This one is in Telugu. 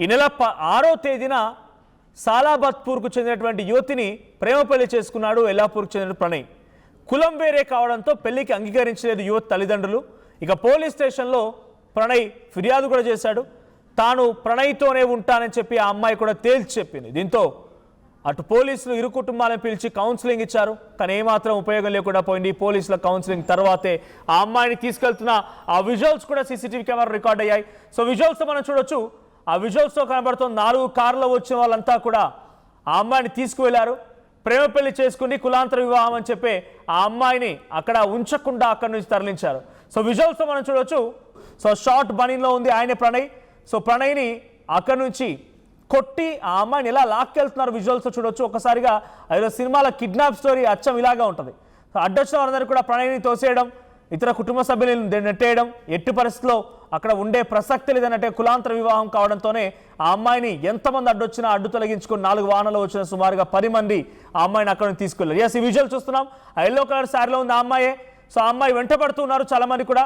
ఈ నెల 6వ తేదీన సాలాబత్పూర్కు చెందినటువంటి యువతిని ప్రేమ పెళ్లి చేసుకున్నాడు ఎల్లాపూర్కు చెందిన ప్రణయ్. కులం వేరే కావడంతో పెళ్లికి అంగీకరించలేదు యువతి తల్లిదండ్రులు. ఇక పోలీస్ స్టేషన్లో ప్రణయ్ ఫిర్యాదు కూడా చేశాడు. తాను ప్రణయ్తోనే ఉంటానని చెప్పి ఆ అమ్మాయి కూడా తేల్చి చెప్పింది. దీంతో అటు పోలీసులు ఇరు కుటుంబాలను పిలిచి కౌన్సిలింగ్ ఇచ్చారు. కానీ ఏమాత్రం ఉపయోగం లేకుండా పోయింది. పోలీసుల కౌన్సిలింగ్ తర్వాతే ఆ అమ్మాయిని తీసుకెళ్తున్న ఆ విజువల్స్ కూడా సీసీటీవీ కెమెరా రికార్డ్ అయ్యాయి. సో విజువల్స్తో మనం చూడొచ్చు. ఆ విజువల్స్తో కనబడుతున్న 4 కార్లలో వచ్చిన వాళ్ళంతా కూడా ఆ అమ్మాయిని తీసుకువెళ్లారు. ప్రేమ పెళ్లి చేసుకుని కులాంతర వివాహం అని చెప్పి ఆ అమ్మాయిని అక్కడ ఉంచకుండా అక్కడి నుంచి తరలించారు. సో విజువల్స్తో మనం చూడొచ్చు. సో షార్ట్ బనీన్లో ఉంది ఆయనే ప్రణయ్. సో ప్రణయ్ని అక్కడి నుంచి కొట్టి ఆ అమ్మాయిని ఎలా లాక్కెళ్తున్నారు విజువల్స్తో చూడొచ్చు. ఒకసారిగా ఏదో సినిమాల కిడ్నాప్ స్టోరీ అచ్చం ఇలాగా ఉంటుంది. సో అడ్డొచ్చిన వారందరూ కూడా ప్రణయ్ని తోసేయడం, ఇతర కుటుంబ సభ్యులను నెట్టేయడం, ఎట్టి పరిస్థితుల్లో అక్కడ ఉండే ప్రసక్తి లేదన్నట్టే కులాంతర వివాహం కావడంతోనే ఆ అమ్మాయిని ఎంతమంది అడ్డొచ్చినా అడ్డు తొలగించుకుని 4 వాహనాలు వచ్చిన సుమారుగా 10 మంది ఆ అమ్మాయిని అక్కడ నుంచి తీసుకెళ్లారు. ఎస్, ఈ విజువల్ చూస్తున్నాం. ఆ ఎల్లో కలర్ శారీలో ఉంది ఆ అమ్మాయే. సో ఆ అమ్మాయి వెంటబడుతున్నారు చాలా మంది కూడా.